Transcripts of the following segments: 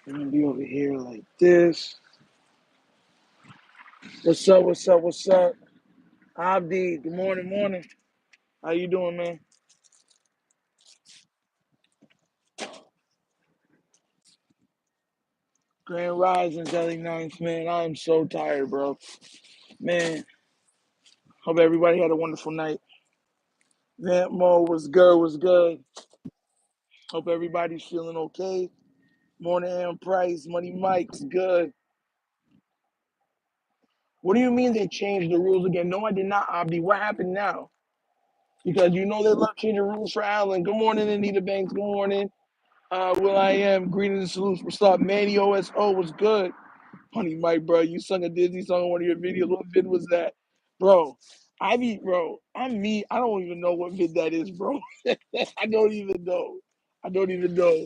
I'm gonna be over here like this. What's up? What's up? What's up? Abdi, good morning, morning. How you doing, man? Grand Rising, Jelly Ninth, man. I am so tired, bro. Man, hope everybody had a wonderful night. Vamp Mo was good, was good. Hope everybody's feeling okay. Morning, Am Price, Money Mike's good. What do you mean they changed the rules again? No, I did not, Abdi. What happened now? Because you know they love changing rules for Allen. Good morning, Anita Banks. Good morning. Will I am. Greetings and salutes. What's up? Manny OSO was good. Honey Mike, bro, you sung a Disney song on one of your videos. What vid was that? Bro, I'm me. I don't even know what vid that is, bro. I don't even know. I don't even know.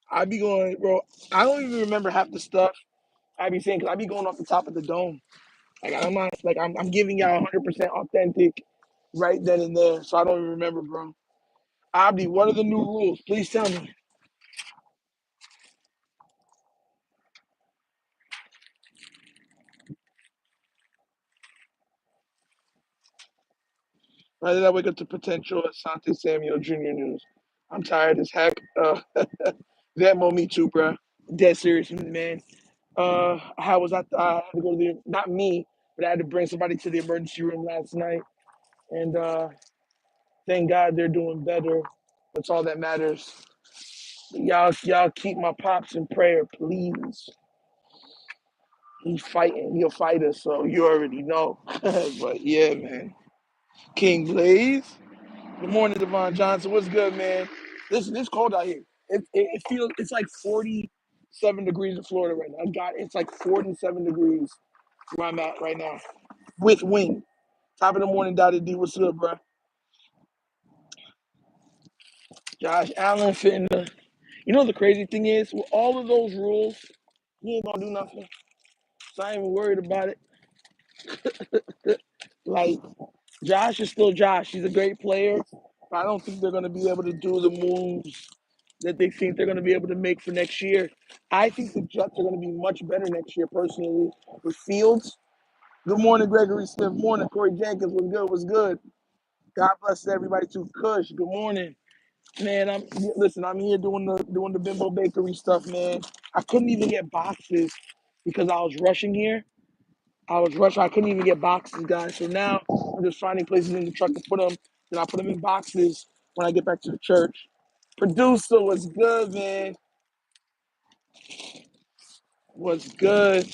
I be going, bro. I don't even remember half the stuff I be saying because I be going off the top of the dome. Like I'm not like I'm giving y'all 100% authentic right then and there. So I don't even remember, bro. Abdi, what are the new rules? Please tell me. Why did I wake up to potential Asante Samuel Jr. news? I'm tired as heck. That mo me too, bro. Dead serious, man. How was I had to go to the not me, but I had to bring somebody to the emergency room last night, and thank God they're doing better. That's all that matters. Y'all keep my pops in prayer, please. He's fighting. He'll fight us, so you already know. But yeah, man. King Blaze. Good morning, Devon Johnson. What's good, man? Listen, it's cold out here. It feels it's like 47 degrees in Florida right now. It's like 47 degrees where I'm at right now with wind. Top of the morning, Dottie D. What's good, bro? Josh Allen fitting the. You know the crazy thing is, with all of those rules, he ain't gonna do nothing. So I ain't even worried about it. Like Josh is still Josh. He's a great player, but I don't think they're gonna be able to do the moves that they think they're going to be able to make for next year. I think the Jets are going to be much better next year, personally, with Fields. Good morning, Gregory Smith. Morning, Corey Jenkins. What's good? What's good? God bless everybody too. Kush. Good morning, man. I'm here doing the Bimbo Bakery stuff, man. I couldn't even get boxes because I was rushing here. I was rushing. I couldn't even get boxes, guys. So now I'm just finding places in the truck to put them. Then I put them in boxes when I get back to the church. Producer was good, man. Was good.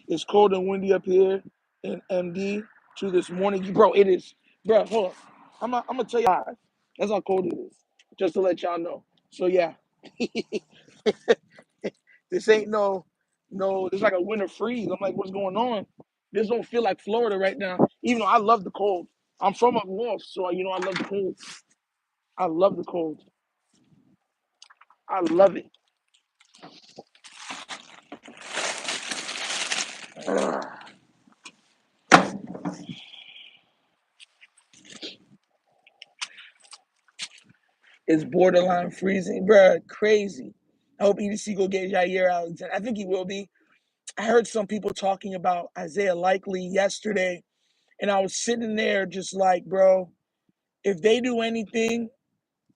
It's cold and windy up here in MD to this morning. Bro, it is. Bro, hold on. I'm gonna tell you how. That's how cold it is. Just to let y'all know. So yeah. This ain't no, it's like a winter freeze. I'm like, what's going on? This don't feel like Florida right now. Even though I love the cold. I'm from up north, so I love the cold. I love the cold. I love it. It's borderline freezing, bro. Crazy. I hope EDC go get Jair Alexander. I think he will be. I heard some people talking about Isaiah Likely yesterday, and I was sitting there just like, bro, if they do anything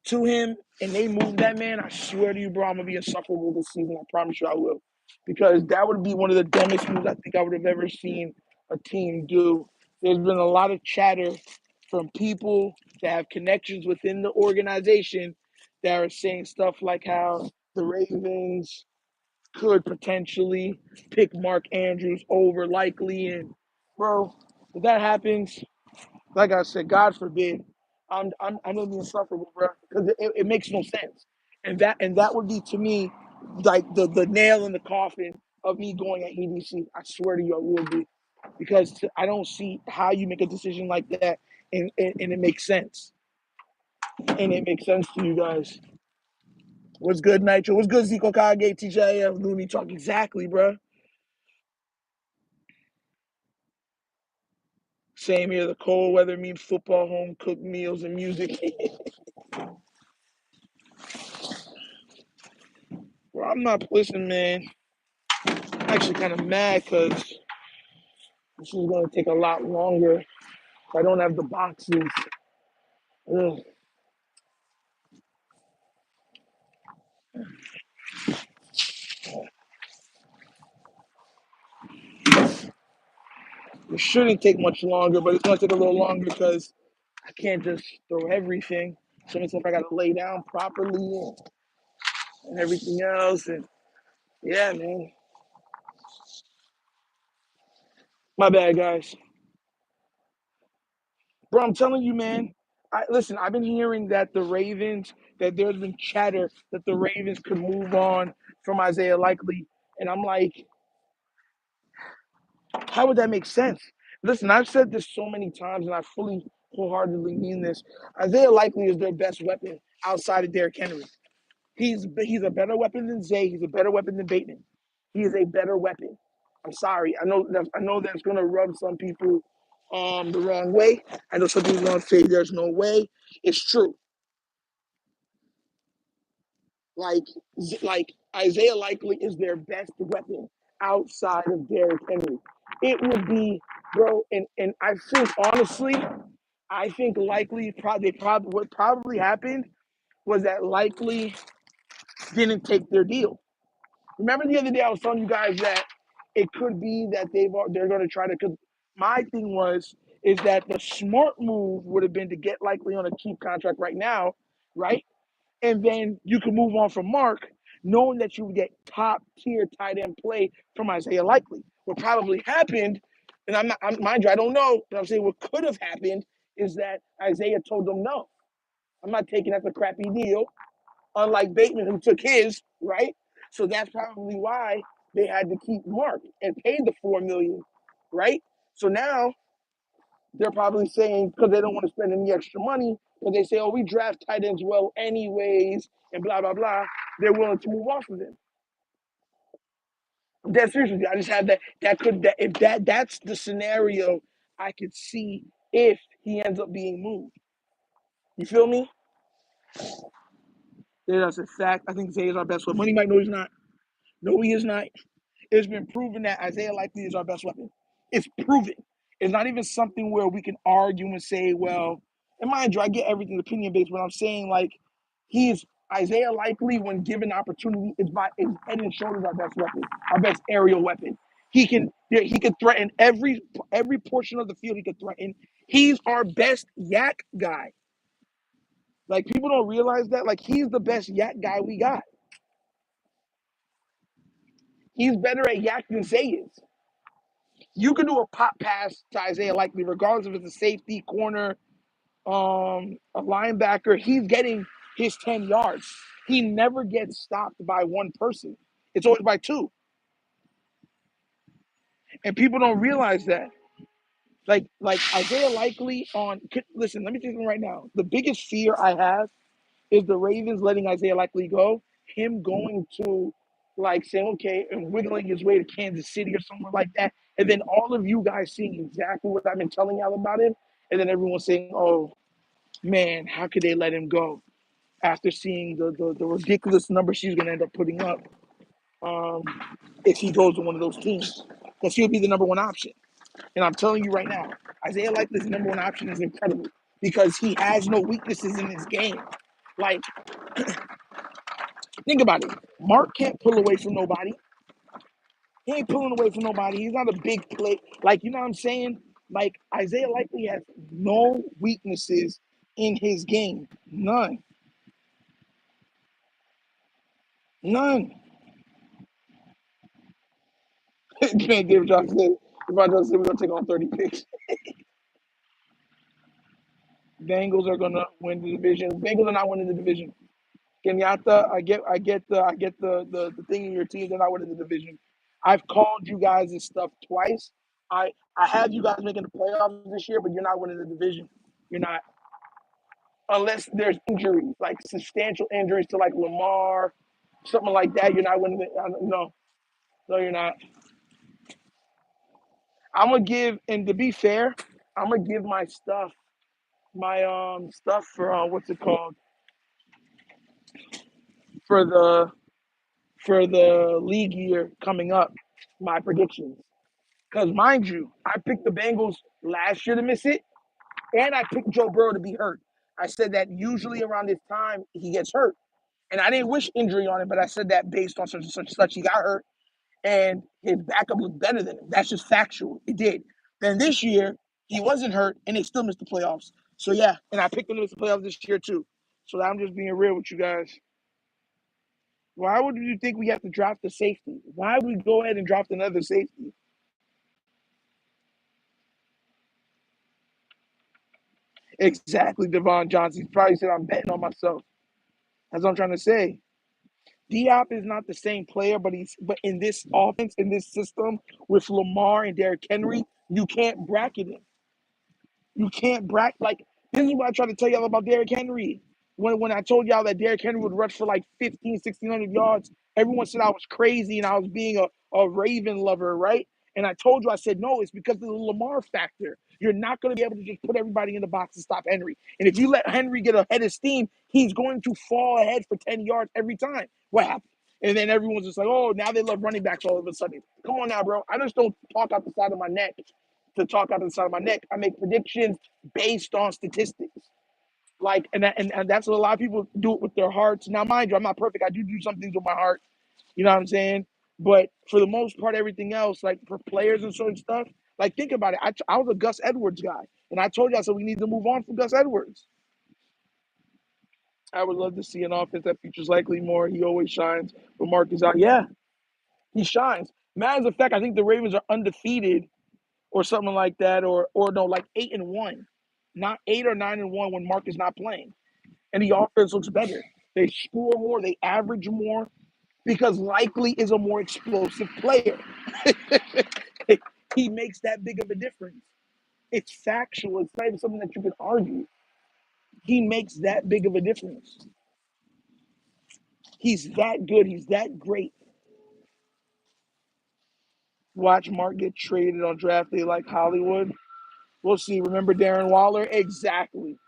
to him and they move that man, I swear to you, bro, I'm gonna be insufferable this season. I promise you I will. Because that would be one of the dumbest moves I think I would have ever seen a team do. There's been a lot of chatter from people that have connections within the organization that are saying stuff like how the Ravens could potentially pick Mark Andrews over Likely. And bro, if that happens, like I said, God forbid, I'm gonna be insufferable, bro, because it makes no sense. And that would be to me like the nail in the coffin of me going at EDC. I swear to you, I will be, because I don't see how you make a decision like that and it makes sense. And it makes sense to you guys. What's good, Nitro? What's good, Zico Kage, TJF, Looney Talk? Exactly, bro. Same here. The cold weather means football, home cooked meals, and music. Bro, I'm not listen, man. I'm actually kind of mad because this is going to take a lot longer. I don't have the boxes. Ugh. It shouldn't take much longer, but it's going to take a little longer because I can't just throw everything. Some stuff I got to lay down properly and everything else. And yeah, man. My bad, guys. Bro, I'm telling you, man. Listen, I've been hearing that that there's been chatter that the Ravens could move on from Isaiah Likely. And I'm like, how would that make sense? Listen, I've said this so many times, and I fully, wholeheartedly mean this. Isaiah Likely is their best weapon outside of Derrick Henry. He's a better weapon than Zay. He's a better weapon than Bateman. He is a better weapon. I'm sorry. I know that's gonna rub some people the wrong way. I know some people gonna say there's no way. It's true. Like like Isaiah Likely is their best weapon outside of Derrick Henry. It would be, bro, and I think honestly, I think what probably happened was that Likely didn't take their deal. Remember the other day I was telling you guys that it could be that they're going to try to. Cause my thing is that the smart move would have been to get Likely on a cheap contract right now, right? And then you can move on from Mark, knowing that you would get top tier tight end play from Isaiah Likely. What probably happened, and mind you, I don't know, but I'm saying what could have happened is that Isaiah told them no, I'm not taking that a crappy deal, unlike Bateman who took his, right? So that's probably why they had to keep Mark and pay the $4 million, right? So now they're probably saying because they don't want to spend any extra money, because they say, oh, we draft tight ends well anyways, and blah blah blah. They're willing to move off of him. That's seriously, I just have that. If that's the scenario I could see if he ends up being moved. You feel me? Yeah, that's a fact. I think Zay is our best one. Money Mike, no, he's not. No, he is not. It's been proven that Isaiah Likely is our best weapon. It's proven. It's not even something where we can argue and say, well, and mind you, I get everything opinion based, but I'm saying like he's Isaiah Likely when given the opportunity is head and shoulders our best weapon, our best aerial weapon. He can threaten every portion of the field. He can threaten. He's our best yak guy. Like people don't realize that. Like he's the best yak guy we got. He's better at yak than Zay is. You can do a pop pass to Isaiah Likely, regardless if it's a safety, corner, a linebacker. He's getting his 10 yards. He never gets stopped by one person. It's always by two. And people don't realize that. Like Isaiah Likely listen, let me tell you something right now. The biggest fear I have is the Ravens letting Isaiah Likely go, him going to like saying, okay, and wiggling his way to Kansas City or somewhere like that. And then all of you guys seeing exactly what I've been telling y'all about him. And then everyone saying, oh, man, how could they let him go after seeing the ridiculous number she's going to end up putting up um, if he goes to one of those teams? Because he'll be the number one option. And I'm telling you right now, Isaiah Likely's number one option is incredible because he has no weaknesses in his game. Like, think about it. Mark can't pull away from nobody. He ain't pulling away from nobody. He's not a big play. Like, you know what I'm saying? Like, Isaiah Likely has no weaknesses in his game. None. None. David Johnson said, if I don't say we're going to take on 30 picks. Bengals are going to win the division. Bengals are not winning the division. Kenyatta, I get the thing in your team. They're not winning the division. I've called you guys and stuff twice. I have you guys making the playoffs this year, but you're not winning the division. You're not, unless there's injuries, like substantial injuries to like Lamar, something like that. You're not winning. No, no, you're not. I'm gonna give, and to be fair, I'm gonna give my stuff for what's it called for for the league year coming up, my predictions. Because mind you, I picked the Bengals last year to miss it, and I picked Joe Burrow to be hurt. I said that usually around this time he gets hurt. And I didn't wish injury on him, but I said that based on such and such and such. He got hurt, and his backup looked better than him. That's just factual. It did. Then this year, he wasn't hurt, and they still missed the playoffs. So, yeah, and I picked them to miss the playoffs this year, too. So I'm just being real with you guys. Why would you think we have to draft the safety? Why would we go ahead and draft another safety? Exactly, Devon Johnson. He probably said, I'm betting on myself. That's what I'm trying to say. Diop is not the same player, but in this offense, in this system with Lamar and Derrick Henry, you can't bracket him. You can't like this is what I try to tell y'all about Derrick Henry. When I told y'all that Derrick Henry would rush for like 15, 1,600 yards, everyone said I was crazy and I was being a Raven lover, right? And I told you, I said, no, it's because of the Lamar factor. You're not going to be able to just put everybody in the box and stop Henry. And if you let Henry get ahead of steam, he's going to fall ahead for 10 yards every time. What happened? And then everyone's just like, oh, now they love running backs all of a sudden. Come on now, bro. I just don't talk out the side of my neck to talk out of the side of my neck. I make predictions based on statistics. Like, and that's what a lot of people do it with their hearts. Now, mind you, I'm not perfect. I do some things with my heart. You know what I'm saying? But for the most part, everything else, like for players and certain stuff, like think about it. I was a Gus Edwards guy, and I told you I said we need to move on from Gus Edwards. I would love to see an offense that features likely more. He always shines, but Mark is out. Yeah, he shines. Matter of fact, I think the Ravens are undefeated or something like that, or no, like 8-1, not 8 or 9-1 when Mark is not playing, and the offense looks better. They score more, they average more because likely is a more explosive player. He makes that big of a difference. It's factual. It's not even something that you can argue. He makes that big of a difference. He's that good. He's that great. Watch Mark get traded on draft day like Hollywood. We'll see. Remember Darren Waller? Exactly.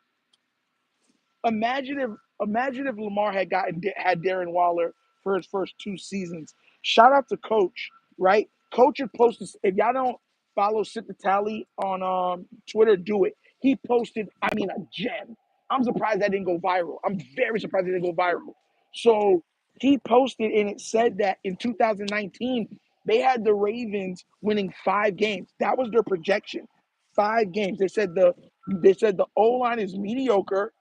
Imagine if Lamar had Darren Waller for his first 2 seasons. Shout out to Coach, right? Coach had posted. If y'all don't follow Sit the Tally on Twitter, do it. He posted, I mean, a gem. I'm surprised that didn't go viral. I'm very surprised it didn't go viral. So he posted, and it said that in 2019 they had the Ravens winning 5 games. That was their projection. 5 games. They said the O line is mediocre,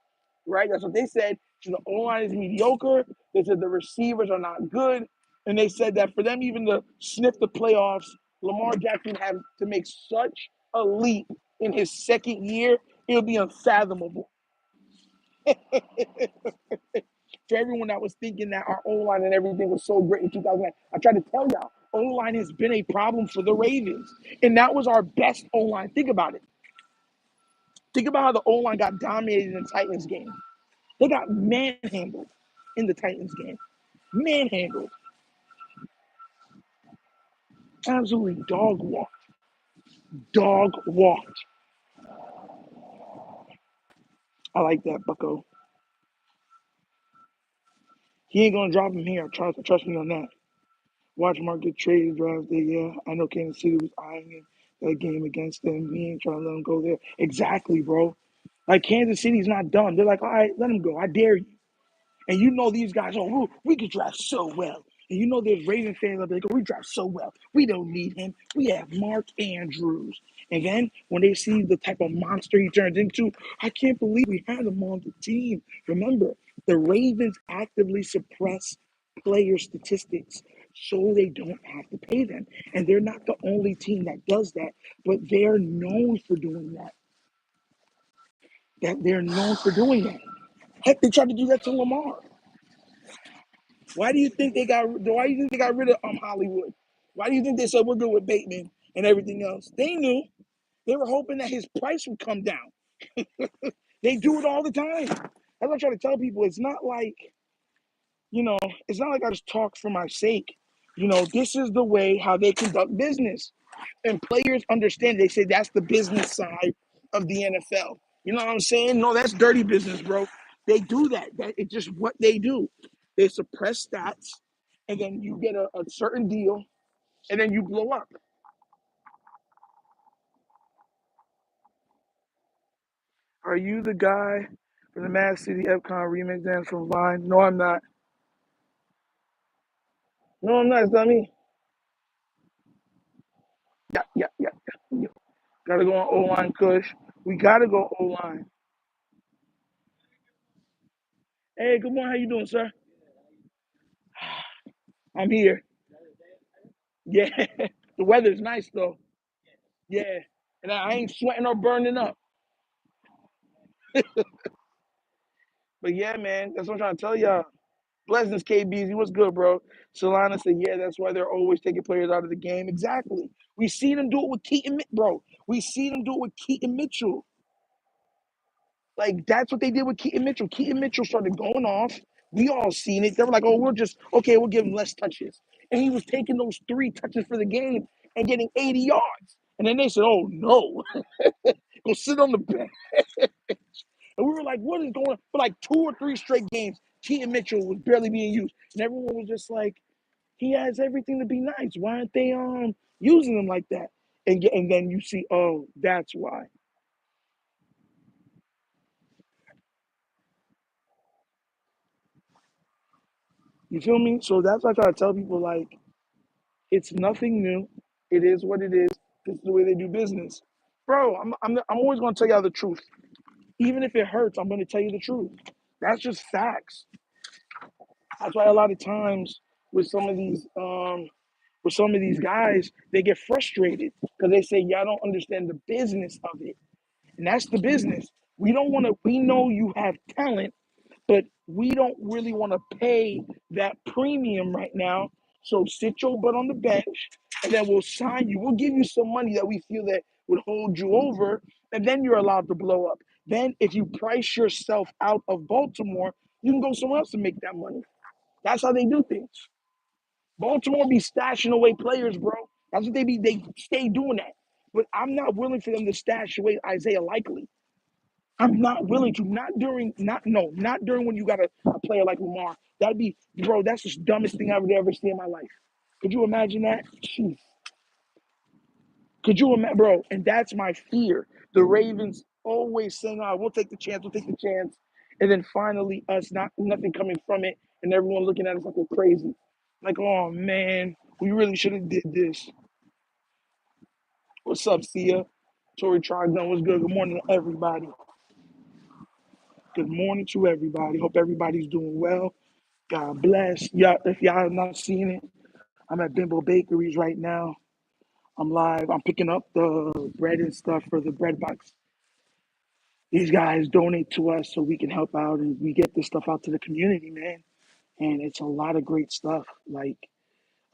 right? That's what they said. So the O-line is mediocre. They said the receivers are not good. And they said that for them even to sniff the playoffs, Lamar Jackson had to make such a leap in his second year, it would be unfathomable. For everyone that was thinking that our O-line and everything was so great in 2009, I tried to tell y'all, O-line has been a problem for the Ravens. And that was our best O-line. Think about it. Think about how the O-line got dominated in the Titans game. They got manhandled in the Titans game. Manhandled. Absolutely dog walked. Dog walked. I like that, Bucko. He ain't gonna drop him here. Trust me on that. Watch Mark get traded draft day. Yeah, I know Kansas City was eyeing him that game against them. We ain't trying to let him go there. Exactly, bro. Like Kansas City's not done. They're like, all right, let him go. I dare you. And you know these guys, oh, we could draft so well. And you know there's Raven fans that they go, we draft so well. We don't need him. We have Mark Andrews. And then when they see the type of monster he turns into, I can't believe we had him on the team. Remember, the Ravens actively suppress player statistics so they don't have to pay them. And they're not the only team that does that, but they're known for doing that. They're known for doing that. Heck, they tried to do that to Lamar. Why do you think they got? Why do you think they got rid of Hollywood? Why do you think they said we're good with Bateman and everything else? They knew. They were hoping that his price would come down. They do it all the time. That's what I'm trying to tell people. It's not like I just talk for my sake. This is the way how they conduct business. And players understand. They say that's the business side of the NFL. You know what I'm saying? No, that's dirty business, bro. They do that. It's just what they do. They suppress stats and then you get a certain deal, and then you blow up. Are you the guy from the Mad City Epcon remix dance from Vine? No, I'm not. No, I'm not. It's not me. Yeah, yeah, yeah, yeah. Gotta go on O line, Kush. We gotta go O line. Hey, good morning. How you doing, sir? I'm here. Yeah, the weather's nice though. Yeah, and I ain't sweating or burning up. But yeah, man, that's what I'm trying to tell y'all. Blessings, KBZ. What's good, bro? Solana said, yeah, that's why they're always taking players out of the game. Exactly. We see them do it with Keaton, bro. We see them do it with Keaton Mitchell. Like, that's what they did with Keaton Mitchell. Keaton Mitchell started going off. We all seen it. They were like, oh, we'll give him less touches. And he was taking those 3 touches for the game and getting 80 yards. And then they said, oh, no, go sit on the bench. And we were like, what is going on? For like 2 or 3 straight games, Keaton Mitchell was barely being used. And everyone was just like, he has everything to be nice. Why aren't they using him like that? And then you see, oh, that's why. You feel me? So that's why I try to tell people, like, it's nothing new. It is what it is. This is the way they do business. Bro, I'm always going to tell y'all the truth. Even if it hurts, I'm going to tell you the truth. That's just facts. That's why a lot of times with some of these guys, they get frustrated because they say, y'all don't understand the business of it. And that's the business. We know you have talent, but we don't really want to pay that premium right now. So sit your butt on the bench and then we'll sign you. We'll give you some money that we feel that would hold you over, and then you're allowed to blow up. Then if you price yourself out of Baltimore, you can go somewhere else to make that money. That's how they do things. Baltimore be stashing away players, bro. That's what they stay doing that. But I'm not willing for them to stash away Isaiah Likely. I'm not willing to. Not during when you got a player like Lamar. That'd be, bro, that's the dumbest thing I would ever see in my life. Could you imagine that? Jeez. Could you imagine, bro? And that's my fear. The Ravens always saying, "Oh, we'll take the chance," and then finally us nothing coming from it, and everyone looking at us like we're crazy. Like, oh man, we really should have did this. What's up, Sia? Tori Trogdon, what's good? Good morning to everybody. Good morning to everybody. Hope everybody's doing well. God bless. Yeah, if y'all have not seen it, I'm at Bimbo Bakeries right now. I'm live. I'm picking up the bread and stuff for the bread box. These guys donate to us so we can help out and we get this stuff out to the community, man. And it's a lot of great stuff. Like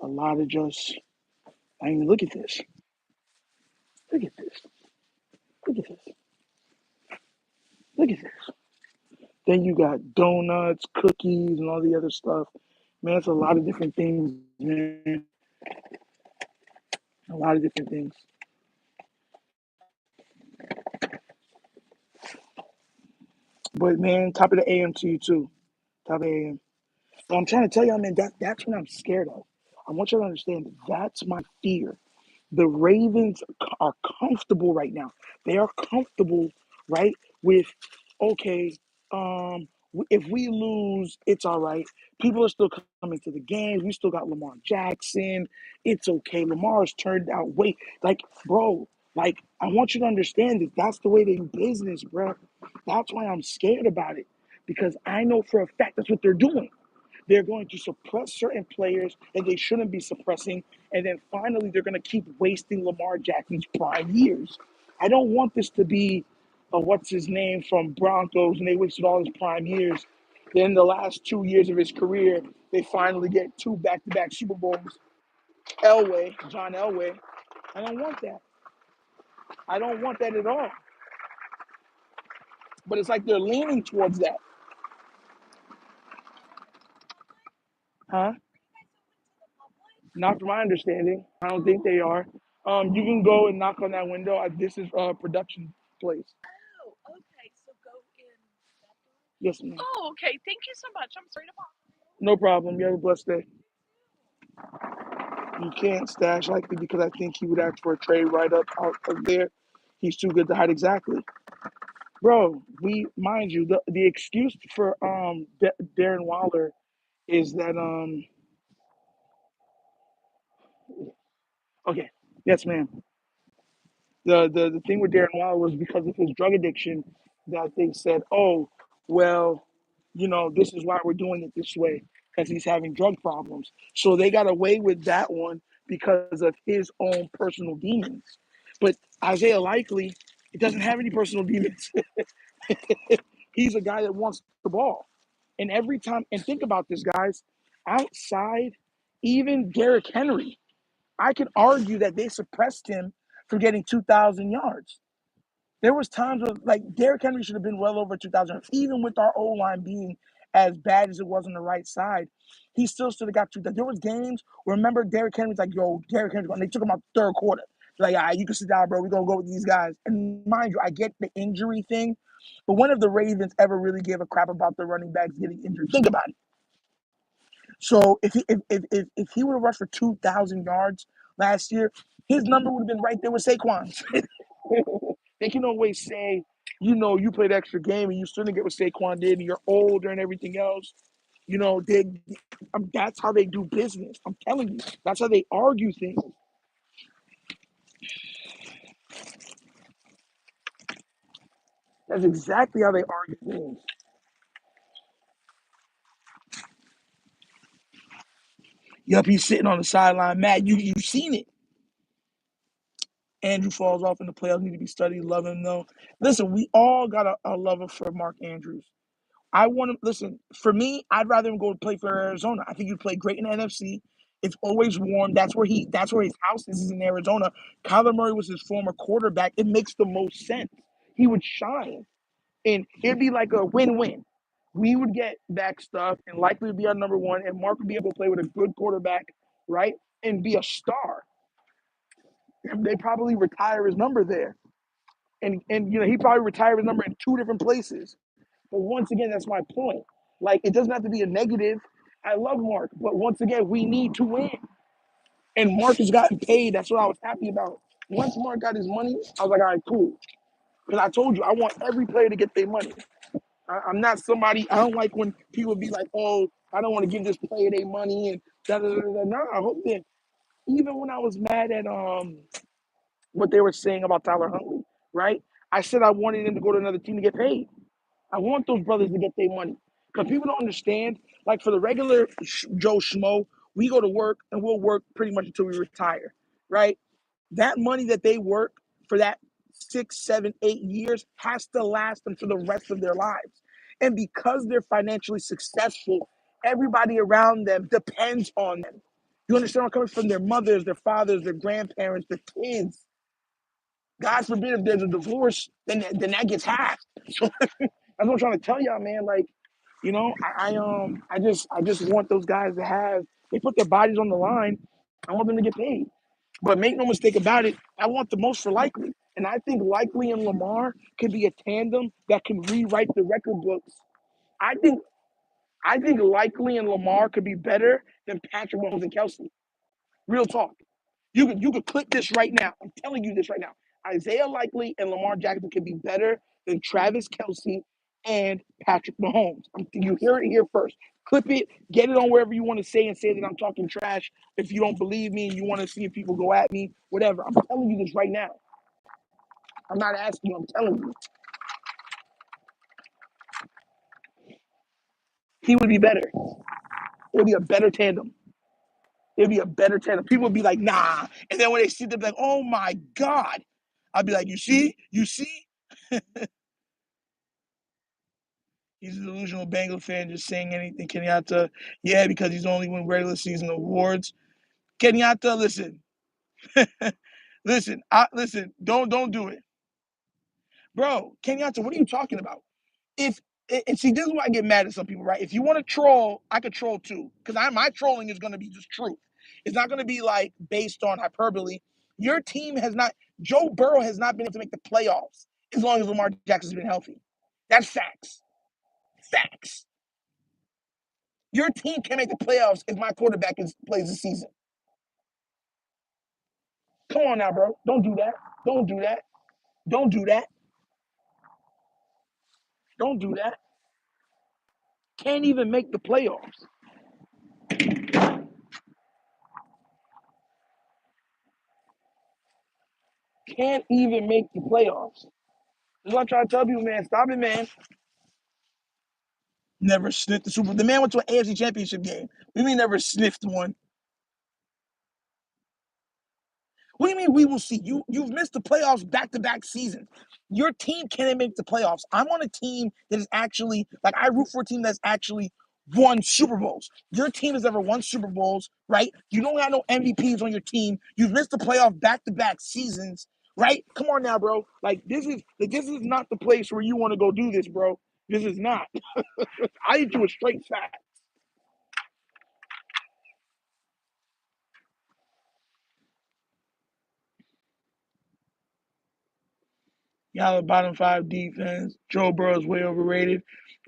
a lot of just, I mean, look at this. Look at this. Look at this. Look at this. Then you got donuts, cookies, and all the other stuff. Man, it's a lot of different things, man. A lot of different things. But man, top of the AM to you too. Top of the AM. But I'm trying to tell y'all, man, that's what I'm scared of. I want y'all to understand that that's my fear. The Ravens are comfortable right now. They are comfortable, right, with okay, if we lose, it's all right. People are still coming to the games. We still got Lamar Jackson. It's okay. Lamar's turned out way like, bro. Like, I want you to understand that that's the way they do business, bro. That's why I'm scared about it because I know for a fact that's what they're doing. They're going to suppress certain players that they shouldn't be suppressing. And then finally, they're going to keep wasting Lamar Jackson's prime years. I don't want this to be what's his name from Broncos, and they wasted all his prime years. Then the last 2 years of his career, they finally get 2 back-to-back Super Bowls. John Elway. I don't want that. I don't want that at all. But it's like they're leaning towards that. Huh? Not from my understanding. I don't think they are. You can go and knock on that window. This is a production place. Yes, ma'am. No problem. You have a blessed day. You can't stash Likely because I think he would ask for a trade right up out of there. He's too good to hide. Exactly, bro. We mind you, the excuse for Darren Waller is that okay, yes, ma'am. The thing with Darren Waller was because of his drug addiction that they said, oh, well, this is why we're doing it this way because he's having drug problems. So they got away with that one because of his own personal demons. But Isaiah Likely, he doesn't have any personal demons. He's a guy that wants the ball. And every time, and think about this, guys, outside, even Derrick Henry, I could argue that they suppressed him for getting 2,000 yards. There was times where like Derrick Henry should have been well over 2,000, even with our O line being as bad as it was on the right side. He still should have got 2,000. There was games where remember Derrick Henry's like, yo, Derrick Henry's going. They took him out third quarter. Like, all right, you can sit down, bro. We're gonna go with these guys. And mind you, I get the injury thing, but when have the Ravens ever really gave a crap about the running backs getting injured? Think about it. So if he would have rushed for 2,000 yards last year, his number would have been right there with Saquon's. They can always say, you played extra game and you still didn't get what Saquon did, and you're older and everything else. That's how they do business. I'm telling you, that's how they argue things. That's exactly how they argue things. Yup, he's sitting on the sideline, Matt. You've seen it. Andrew falls off in the playoffs. Need to be studied. Love him though. Listen, we all got a lover for Mark Andrews. I want to listen. For me, I'd rather him go play for Arizona. I think he'd play great in the NFC. It's always warm. That's where his house is in Arizona. Kyler Murray was his former quarterback. It makes the most sense. He would shine, and it'd be like a win-win. We would get back stuff, and Likely be our number one, and Mark would be able to play with a good quarterback, right, and be a star. They probably retire his number there, and he probably retire his number in two different places. But once again, that's my point. Like, it doesn't have to be a negative. I love Mark, but once again, we need to win. And Mark has gotten paid. That's what I was happy about. Once Mark got his money, I was like, all right, cool. Because I told you, I want every player to get their money. I'm not somebody, I don't like when people be like, oh, I don't want to give this player their money and da da da da. No, I hope that even when I was mad at what they were saying about Tyler Huntley, right? I said I wanted him to go to another team to get paid. I want those brothers to get their money because people don't understand. Like for the regular Joe Schmo, we go to work and we'll work pretty much until we retire, right? That money that they work for that 6, 7, 8 years has to last them for the rest of their lives. And because they're financially successful, everybody around them depends on them. You understand where I'm coming from? Their mothers, their fathers, their grandparents, their kids. God forbid if there's a divorce, then that gets halved. So that's what I'm trying to tell y'all, man. Like, I just want those guys to have. They put their bodies on the line. I want them to get paid. But make no mistake about it, I want the most for Likely, and I think Likely and Lamar could be a tandem that can rewrite the record books. I think I think Likely and Lamar could be better than Patrick Mahomes and Kelsey. Real talk. You could click this right now. I'm telling you this right now. Isaiah Likely and Lamar Jackson could be better than Travis Kelsey and Patrick Mahomes. You hear it here first. Clip it, get it on wherever you want to say and say that I'm talking trash. If you don't believe me and you want to see if people go at me, whatever. I'm telling you this right now. I'm not asking you, I'm telling you. He would be better. It would be a better tandem. It would be a better tandem. People would be like, nah. And then when they see them, like, oh my God. I'd be like, you see? He's a delusional Bengal fan just saying anything. Kenyatta, yeah, because he's only won regular season awards. Kenyatta, listen. listen, don't do it. Bro, Kenyatta, what are you talking about? If and see, this is why I get mad at some people, right? If you want to troll, I could troll too. Because my trolling is gonna be just truth. It's not gonna be like based on hyperbole. Your team has not, Joe Burrow has not been able to make the playoffs as long as Lamar Jackson's been healthy. That's facts. Facts. Your team can't make the playoffs if my quarterback plays the season. Come on now, bro. Don't do that. Don't do that. Don't do that. Don't do that. Can't even make the playoffs. Can't even make the playoffs. That's what I'm trying to tell you, man. Stop it, man. Never sniffed the Super Bowl. The man went to an AFC Championship game. We mean never sniffed one. What do you mean we will see? You've missed the playoffs back-to-back seasons. Your team can't make the playoffs. I'm on a team that is actually like I root for a team that's actually won Super Bowls. Your team has never won Super Bowls, right? You don't have no MVPs on your team. You've missed the playoff back-to-back seasons, right? Come on now, bro. This is not the place where you want to go do this, bro. This is not. I hit you a straight fact. Y'all a bottom five defense. Joe Burrow's way overrated.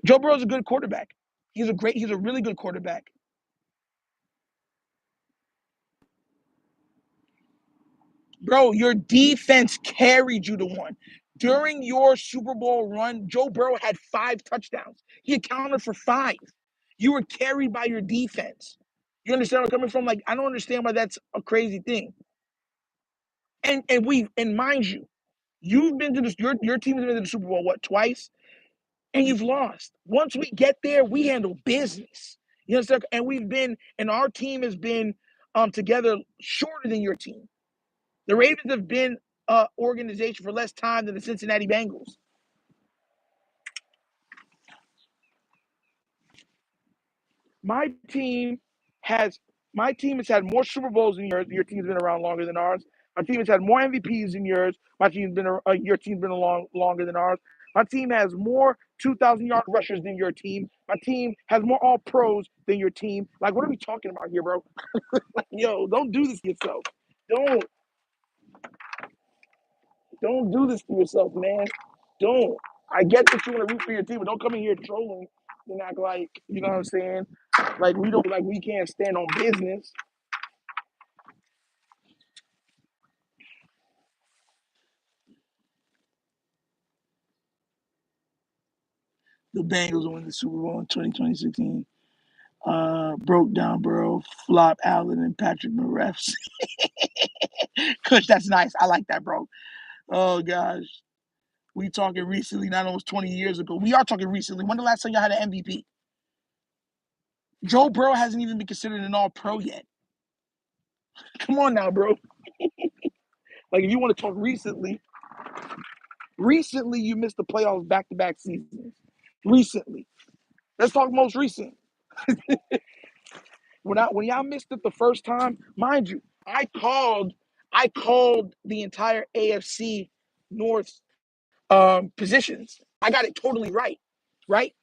Joe Burrow's a good quarterback. He's a really good quarterback. Bro, your defense carried you to one. During your Super Bowl run, Joe Burrow had 5 touchdowns. He accounted for 5. You were carried by your defense. You understand where I'm coming from? Like, I don't understand why that's a crazy thing. And mind you, you've been to this your team has been to the Super Bowl, what, twice? And you've lost. Once we get there, we handle business. You know, and our team has been together shorter than your team. The Ravens have been an organization for less time than the Cincinnati Bengals. My team has my team has had more Super Bowls than yours. Your team's been around longer than ours. My team has had more MVPs than yours. Your team's been along longer than ours. My team has more 2,000-yard rushers than your team. My team has more All Pros than your team. Like, what are we talking about here, bro? Like, yo, don't do this to yourself. Don't don't do this to yourself, man. Don't. I get that you want to root for your team, but don't come in here trolling and act like you know what I'm saying. Like we can't stand on business. The Bengals win the Super Bowl in 2016. Broke down Burrow, Flop Allen, and Patrick Mahomes. Kush, that's nice. I like that, bro. Oh gosh, we talking recently, not almost 20 years ago. We are talking recently. When the last time y'all had an MVP? Joe Burrow hasn't even been considered an All Pro yet. Come on now, bro. Like if you want to talk recently you missed the playoffs back-to-back seasons. Recently, let's talk most recent. When y'all missed it the first time, mind you, I called the entire AFC North positions. I got it totally right, right?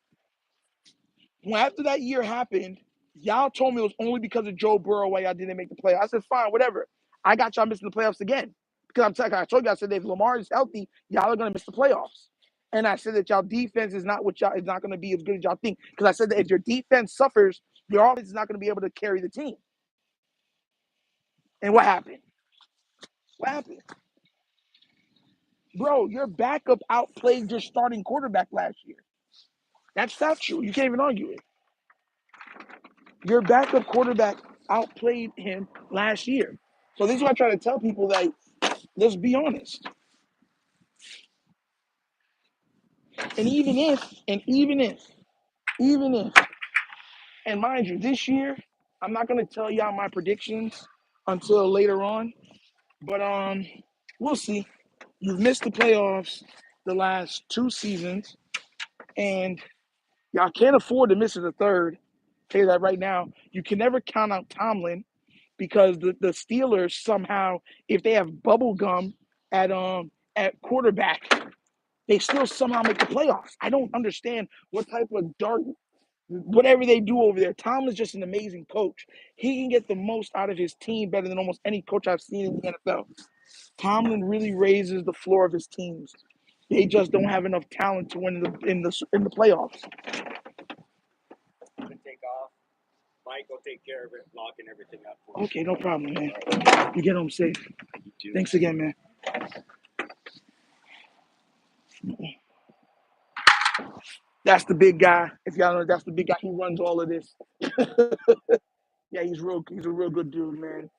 When after that year happened, y'all told me it was only because of Joe Burrow why y'all didn't make the playoffs. I said, fine, whatever. I got y'all missing the playoffs again because I told you I said if Lamar is healthy, y'all are gonna miss the playoffs. And I said that y'all defense is not what y'all is not gonna be as good as y'all think because I said that if your defense suffers, your offense is not gonna be able to carry the team. And what happened? What happened? Bro, your backup outplayed your starting quarterback last year. That's factual. You can't even argue it. Your backup quarterback outplayed him last year. So this is what I try to tell people that let's be honest. And even if, and mind you, this year, I'm not gonna tell y'all my predictions until later on. But we'll see. You've missed the playoffs the last 2 seasons, and y'all can't afford to miss it a third. I'll tell you that right now. You can never count out Tomlin because the Steelers somehow, if they have bubble gum at quarterback, they still somehow make the playoffs. I don't understand what type of dark whatever they do over there. Tomlin's just an amazing coach. He can get the most out of his team better than almost any coach I've seen in the NFL. Tomlin really raises the floor of his teams. They just don't have enough talent to win in the playoffs. Mike will take care of it, locking everything up for you. Okay, no problem, man. You get home safe. You too. Thanks again, man. That's the big guy. If y'all know, that's the big guy. He runs all of this. Yeah, he's a real good dude, man.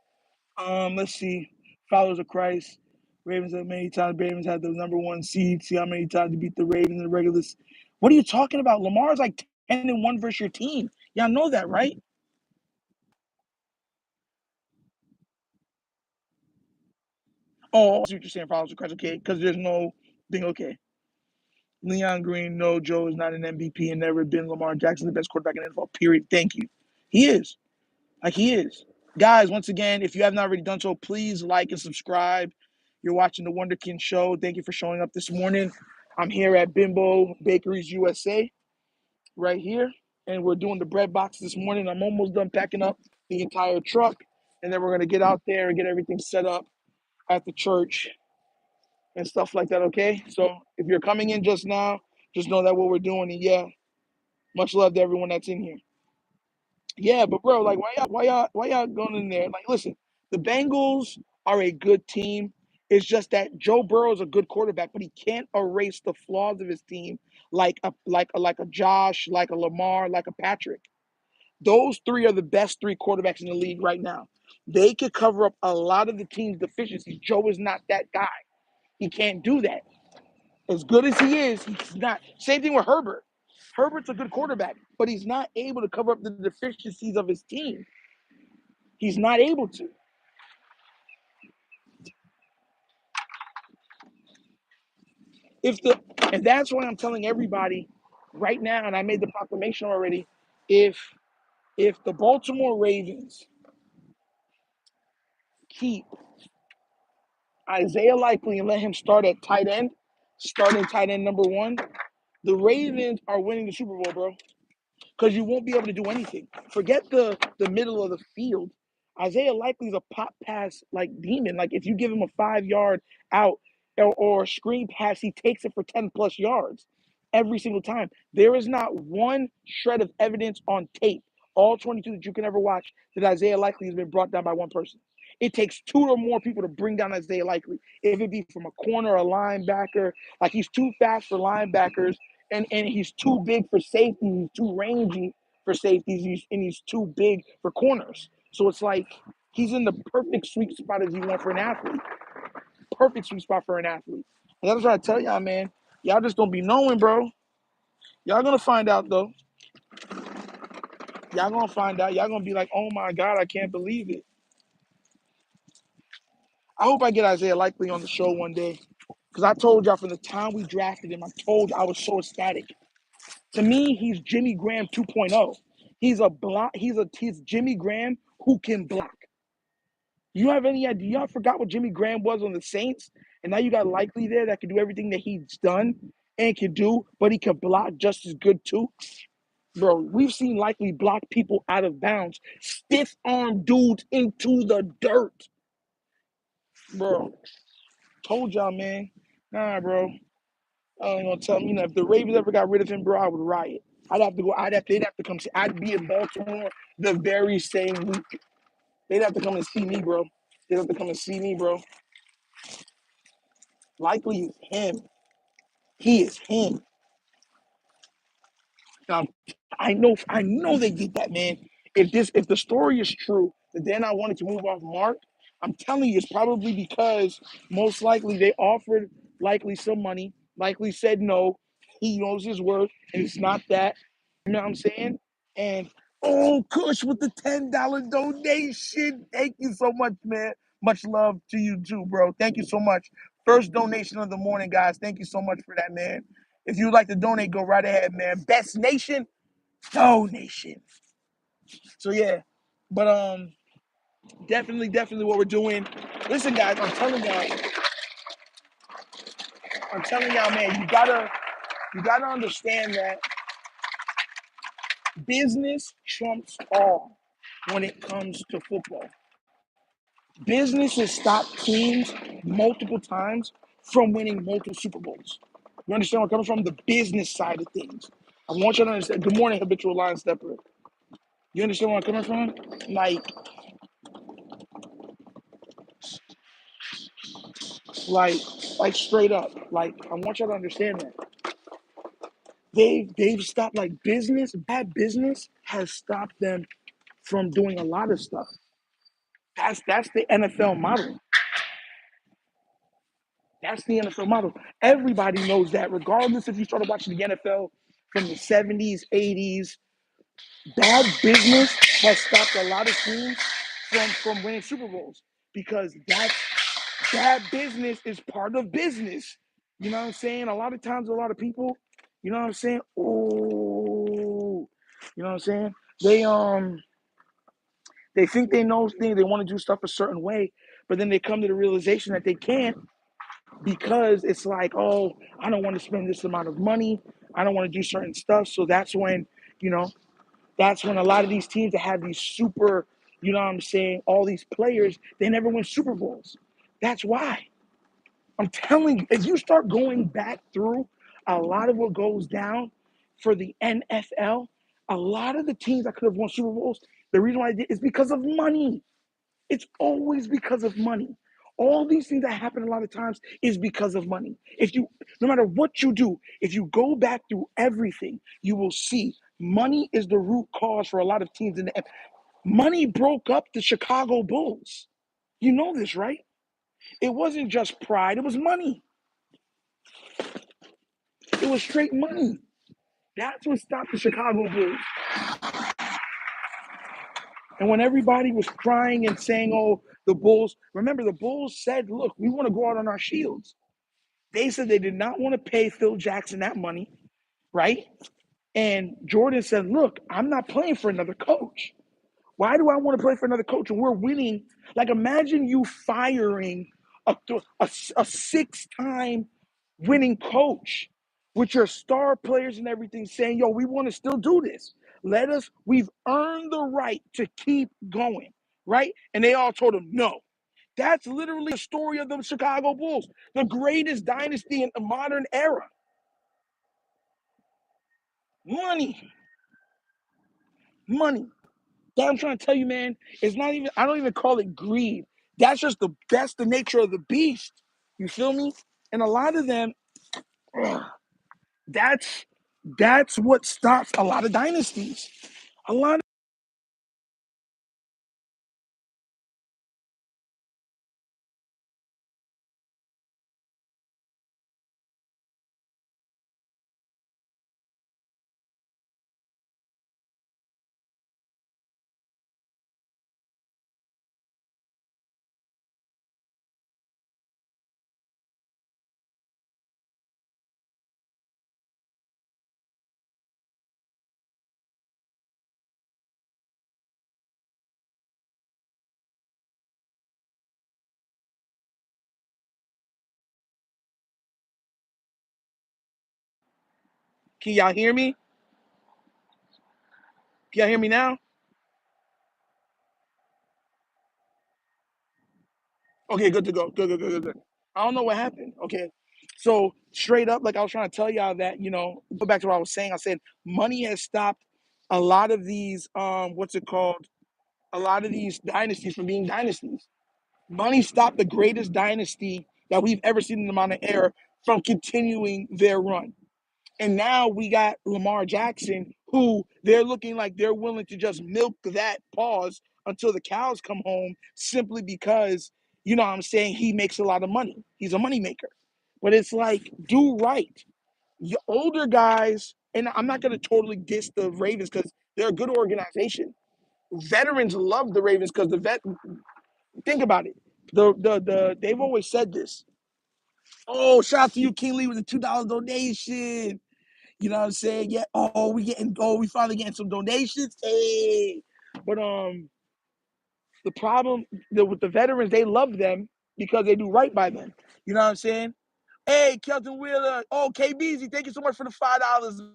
Let's see. Followers of Christ. Ravens have many times. Ravens had the number one seed. See how many times you beat the Ravens in the regular. What are you talking about? Lamar's like 10-1 versus your team. Y'all know that, right? Oh, I see what you're saying. Followers of Christ. Okay, because there's no thing. Okay. Leon Green, no, Joe is not an MVP and never been. Lamar Jackson, the best quarterback in the NFL. Period. Thank you. He is. Like he is. Guys, once again, if you have not already done so, please like and subscribe. You're watching the Wunderkind Show. Thank you for showing up this morning. I'm here at Bimbo Bakeries USA, right here, and we're doing the bread box this morning. I'm almost done packing up the entire truck, and then we're gonna get out there and get everything set up at the church and stuff like that. Okay, so if you're coming in just now, just know that what we're doing. And yeah, much love to everyone that's in here. Yeah, but bro, like, why y'all going in there? Like, listen, the Bengals are a good team. It's just that Joe Burrow is a good quarterback, but he can't erase the flaws of his team, like a Josh, like a Lamar, like a Patrick. Those three are the best three quarterbacks in the league right now. They could cover up a lot of the team's deficiencies. Joe is not that guy. He can't do that. As good as he is, he's not. Same thing with Herbert. Herbert's a good quarterback, but he's not able to cover up the deficiencies of his team. He's not able to. If the and that's why I'm telling everybody right now, and I made the proclamation already. If if the Baltimore Ravens keep Isaiah Likely and let him start at tight end, starting tight end number one, the Ravens are winning the Super Bowl, bro. Because you won't be able to do anything. Forget the middle of the field. Isaiah Likely's a pop pass like demon. Like if you give him a 5 yard out or screen pass, he takes it for 10+ yards every single time. There is not one shred of evidence on tape, all 22 that you can ever watch, that Isaiah Likely has been brought down by one person. It takes two or more people to bring down Isaiah Likely. If it be from a corner, a linebacker, like he's too fast for linebackers and he's too big for safety. He's too rangy for safeties, and he's too big for corners. So it's like he's in the perfect sweet spot as you want for an athlete. Perfect sweet spot for an athlete. And that's what I tell y'all, man. Y'all just don't be knowing, bro. Y'all gonna find out though. Y'all gonna find out. Y'all gonna be like, oh my God, I can't believe it. I hope I get Isaiah Likely on the show one day. Because I told y'all from the time we drafted him, I told you I was so ecstatic. To me, he's Jimmy Graham 2.0. He's Jimmy Graham who can block. You have any idea? Y'all forgot what Jimmy Graham was on the Saints, and now you got Likely there that can do everything that he's done and can do, but he can block just as good too. Bro, we've seen Likely block people out of bounds, stiff arm dudes into the dirt. Bro, told y'all, man. Nah, bro. I ain't gonna tell me. If the Ravens ever got rid of him, bro, I would riot. I'd have to go. They'd have to come see. I'd be in Baltimore the very same week. They'd have to come and see me, bro. They'd have to come and see me, bro. Likely is him. He is him. Now, I know they did that, man. If the story is true, that then I wanted to move off Mark, I'm telling you, it's probably because most likely they offered Likely some money. Likely said no. He knows his worth, and it's not that. You know what I'm saying? And oh, Kush with the $10 donation. Thank you so much, man. Much love to you too, bro. Thank you so much. First donation of the morning, guys. Thank you so much for that, man. If you'd like to donate, go right ahead, man. Best nation, donation. So yeah, but definitely what we're doing. Listen, guys, I'm telling y'all, man, you gotta understand that business trumps all when it comes to football. Business has stopped teams multiple times from winning multiple Super Bowls. You understand where I'm coming from? The business side of things. I want you to understand. Good morning, habitual line stepper. You understand where I'm coming from? Like, like, like straight up. Like, I want y'all to understand that they've stopped like business. Bad business has stopped them from doing a lot of stuff. That's the NFL model. That's the NFL model. Everybody knows that, regardless if you started watching the NFL from the 70s, 80s, bad business has stopped a lot of teams from winning Super Bowls because that's bad business is part of business. You know what I'm saying? A lot of times, a lot of people, you know what I'm saying? Oh, you know what I'm saying? They think they know things. They want to do stuff a certain way, but then they come to the realization that they can't because it's like, oh, I don't want to spend this amount of money. I don't want to do certain stuff. So you know, that's when a lot of these teams that have these super, you know what I'm saying, all these players, they never win Super Bowls. That's why. I'm telling you, if you start going back through a lot of what goes down for the NFL, a lot of the teams that could have won Super Bowls, the reason why I did is because of money. It's always because of money. All these things that happen a lot of times is because of money. No matter what you do, if you go back through everything, you will see money is the root cause for a lot of teams in the money broke up the Chicago Bulls. You know this, right? It wasn't just pride, it was money. It was straight money. That's what stopped the Chicago Bulls. And when everybody was crying and saying, oh, the Bulls, remember the Bulls said, look, we want to go out on our shields. They said they did not want to pay Phil Jackson that money, right? And Jordan said, look, I'm not playing for another coach. Why do I want to play for another coach? And we're winning. Like, imagine you firing a six-time winning coach with your star players and everything saying, yo, we want to still do this. We've earned the right to keep going, right? And they all told him no. That's literally the story of the Chicago Bulls, the greatest dynasty in the modern era. Money, money. That I'm trying to tell you, man, it's not even, I don't even call it greed. That's the nature of the beast. You feel me? And a lot of them, ugh, that's that's what stops a lot of dynasties. A lot of can y'all hear me? Can y'all hear me now? Okay, good to go. Good. I don't know what happened. Okay. So straight up, like I was trying to tell y'all that, go back to what I was saying. I said money has stopped a lot of these what's it called? A lot of these dynasties from being dynasties. Money stopped the greatest dynasty that we've ever seen in the modern era from continuing their run. And now we got Lamar Jackson, who they're looking like they're willing to just milk that pause until the cows come home simply because, you know what I'm saying, he makes a lot of money. He's a money maker. But it's like, do right. Your older guys, and I'm not going to totally diss the Ravens because they're a good organization. Veterans love the Ravens because think about it. They've always said this. Oh, shout out to you, King Lee, with the $2 donation. You know what I'm saying? Yeah. We finally getting some donations. Hey. But the problem with the veterans, they love them because they do right by them. You know what I'm saying? Hey, Kelton Wheeler. Oh, KBZ, thank you so much for the $5,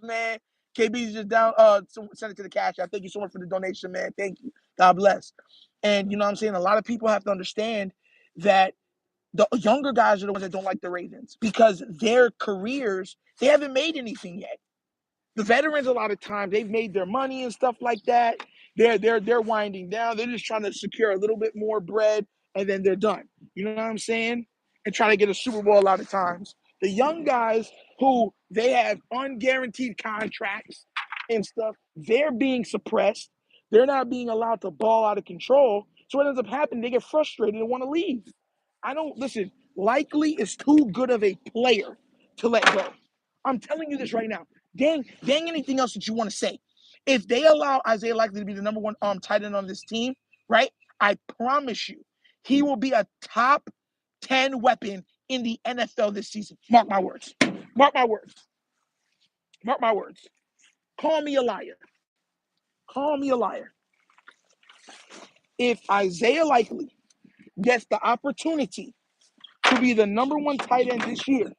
man. KBZ just down send it to the cash app. Thank you so much for the donation, man. Thank you. God bless. And you know what I'm saying? A lot of people have to understand that the younger guys are the ones that don't like the Ravens because their careers, they haven't made anything yet. The veterans, a lot of times, they've made their money and stuff like that. They're winding down. They're just trying to secure a little bit more bread, and then they're done. You know what I'm saying? And trying to get a Super Bowl a lot of times. The young guys who they have unguaranteed contracts and stuff, they're being suppressed. They're not being allowed to ball out of control. So what ends up happening, they get frustrated and want to leave. I don't listen. Likely is too good of a player to let go. I'm telling you this right now. Dang anything else that you want to say. If they allow Isaiah Likely to be the number one tight end on this team, right? I promise you, he will be a top 10 weapon in the NFL this season. Mark my words. Mark my words. Mark my words. Call me a liar. Call me a liar. If Isaiah Likely gets the opportunity to be the number one tight end this year,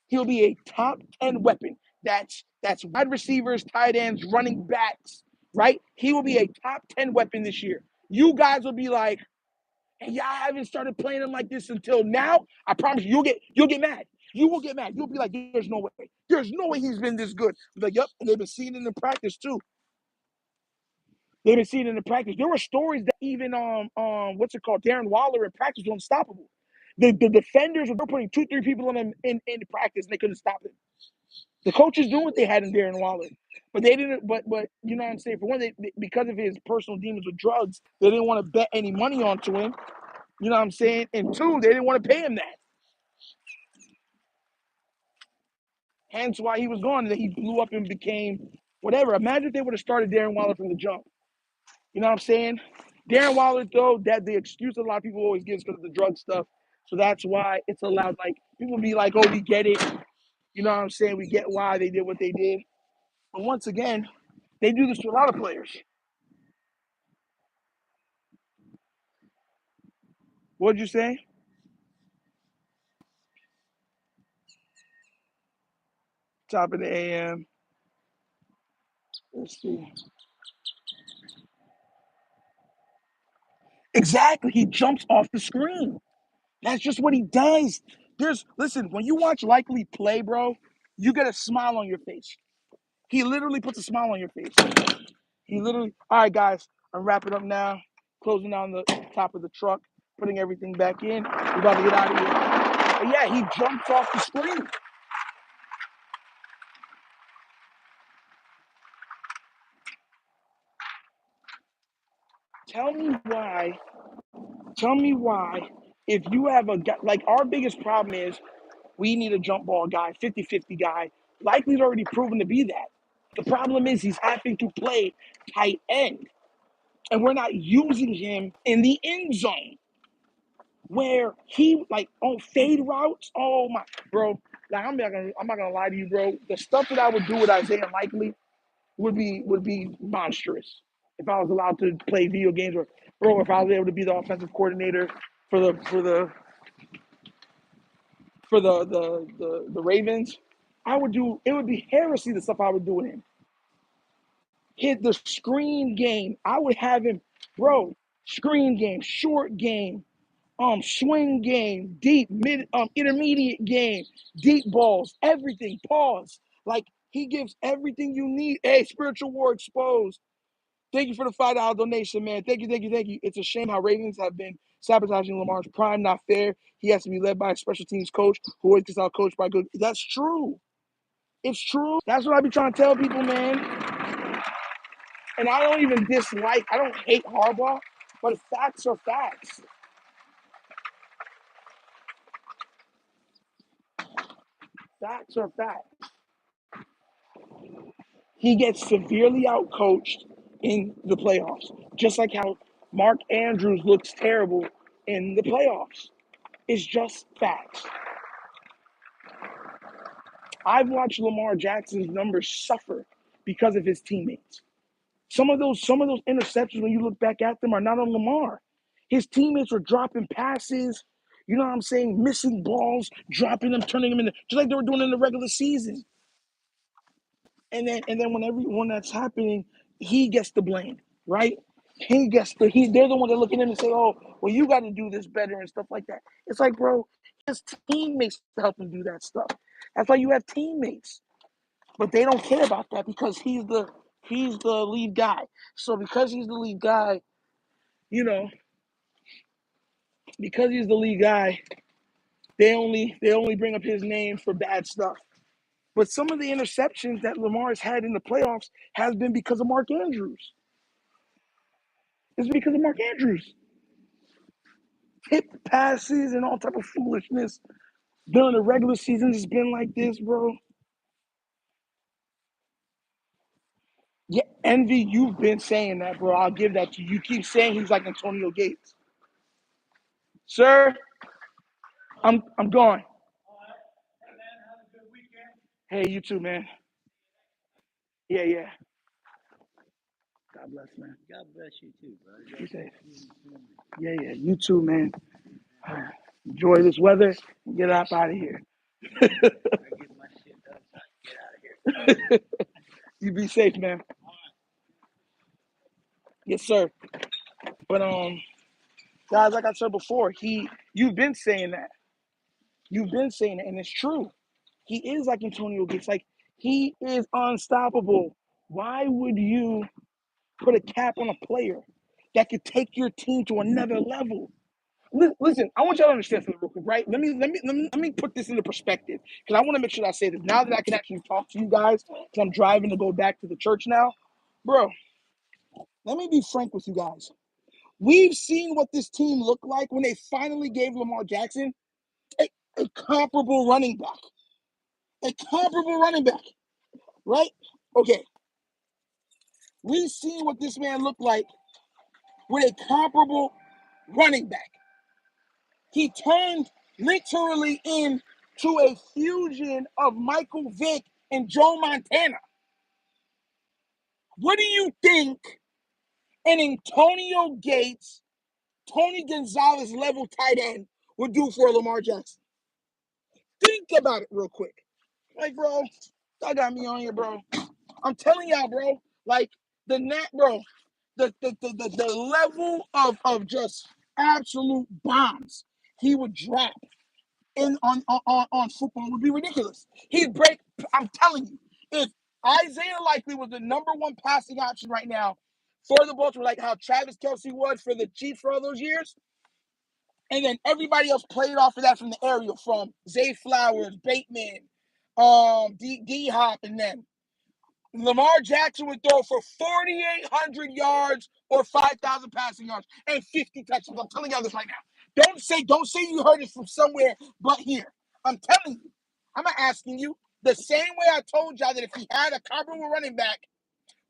he'll be a top 10 weapon. That's wide receivers, tight ends, running backs, right? He will be a top 10 weapon this year. You guys will be like, and y'all haven't started playing him like this until now. I promise you, you'll get mad. You will get mad. You'll be like, there's no way. There's no way he's been this good. Like, yep, and they've been seeing it in practice too. They've been seeing it in practice. There were stories that even what's it called? Darren Waller in practice was unstoppable. The defenders were putting 2-3 people on him in practice and they couldn't stop him. The coaches knew what they had in Darren Waller, but they didn't. But you know what I'm saying? For one, because of his personal demons with drugs, they didn't want to bet any money onto him. You know what I'm saying? And two, they didn't want to pay him that. Hence why he was gone. And then he blew up and became whatever. Imagine if they would have started Darren Waller from the jump. You know what I'm saying? Darren Waller, though, that the excuse a lot of people always give is because of the drug stuff. So that's why it's allowed. Like people be like, "Oh, we get it." You know what I'm saying? We get why they did what they did. But once again, they do this to a lot of players. What'd you say? Top of the AM. Let's see. Exactly. He jumps off the screen. That's just what he does. Listen, when you watch Likely play, bro, you get a smile on your face. He literally puts a smile on your face. All right, guys, I'm wrapping up now, closing down the top of the truck, putting everything back in. We're about to get out of here. But yeah, he jumps off the screen. Tell me why, if you have a guy, like our biggest problem is we need a jump ball guy, 50-50 guy. Likely's already proven to be that. The problem is he's having to play tight end, and we're not using him in the end zone where he like on fade routes. Oh my, bro! Like I'm not gonna lie to you, bro. The stuff that I would do with Isaiah Likely would be monstrous if I was allowed to play video games, or bro, if I was able to be the offensive coordinator for the Ravens. I would do it. Would be heresy the stuff I would do with him. Hit the screen game. I would have him, bro. Screen game, short game, swing game, deep, mid, intermediate game, deep balls, everything. Pause. Like he gives everything you need. Hey, spiritual war exposed. Thank you for the $5 donation, man. Thank you. It's a shame how Ravens have been sabotaging Lamar's prime. Not fair. He has to be led by a special teams coach who always gets out coached by good. That's true. It's true. That's what I be trying to tell people, man. And I don't even I don't hate Harbaugh, but facts are facts. Facts are facts. He gets severely outcoached in the playoffs, just like how Mark Andrews looks terrible in the playoffs. It's just facts. I've watched Lamar Jackson's numbers suffer because of his teammates. Some of those interceptions, when you look back at them, are not on Lamar. His teammates were dropping passes, you know what I'm saying, missing balls, dropping them, turning them into just like they were doing in the regular season. And then when that's happening, he gets the blame, right? They're the one that look at him and say, "Oh, well, you got to do this better" and stuff like that. It's like, bro, his teammates help him do that stuff. That's why you have teammates, but they don't care about that because he's the he's the lead guy. So because he's the lead guy, you know, because he's the lead guy, they only bring up his name for bad stuff. But some of the interceptions that Lamar's had in the playoffs has been because of Mark Andrews. It's because of Mark Andrews. Tipped passes and all type of foolishness during the regular season has been like this, bro. Yeah, Envy, you've been saying that, bro. I'll give that to you. You keep saying he's like Antonio Gates. Sir, I'm gone. Hey, you too, man. Yeah, yeah. God bless, man. God bless you too, brother. Be safe. Yeah, yeah. You too, man. Enjoy this weather and get up out of here. I get my shit done so I can get out of here. You be safe, man. Yes, sir. But guys, like I said before, you've been saying that. You've been saying it, and it's true. He is like Antonio Gates. Like, he is unstoppable. Why would you put a cap on a player that could take your team to another level? Listen, I want y'all to understand something real quick, right? Let me put this into perspective because I want to make sure that I say this now that I can actually talk to you guys because I'm driving to go back to the church now, bro. Let me be frank with you guys. We've seen what this team looked like when they finally gave Lamar Jackson a comparable running back. A comparable running back, right? Okay. We've seen what this man looked like with a comparable running back. He turned literally into a fusion of Michael Vick and Joe Montana. What do you think an Antonio Gates, Tony Gonzalez level tight end would do for Lamar Jackson? Think about it real quick. Like, bro, y'all got me on here, bro. I'm telling y'all, bro. Like, bro, the level of just absolute bombs he would drop on football would be ridiculous. He'd break. I'm telling you, if Isaiah Likely was the number one passing option right now for the Baltimore, like how Travis Kelce was for the Chiefs for all those years, and then everybody else played off of that from the aerial, from Zay Flowers, Bateman, D Hop, and then Lamar Jackson would throw for 4,800 yards or 5,000 passing yards and 50 touchdowns. I'm telling y'all this right now. Don't say you heard it from somewhere but here. I'm telling you. I'm asking you the same way I told y'all that if he had a comparable running back,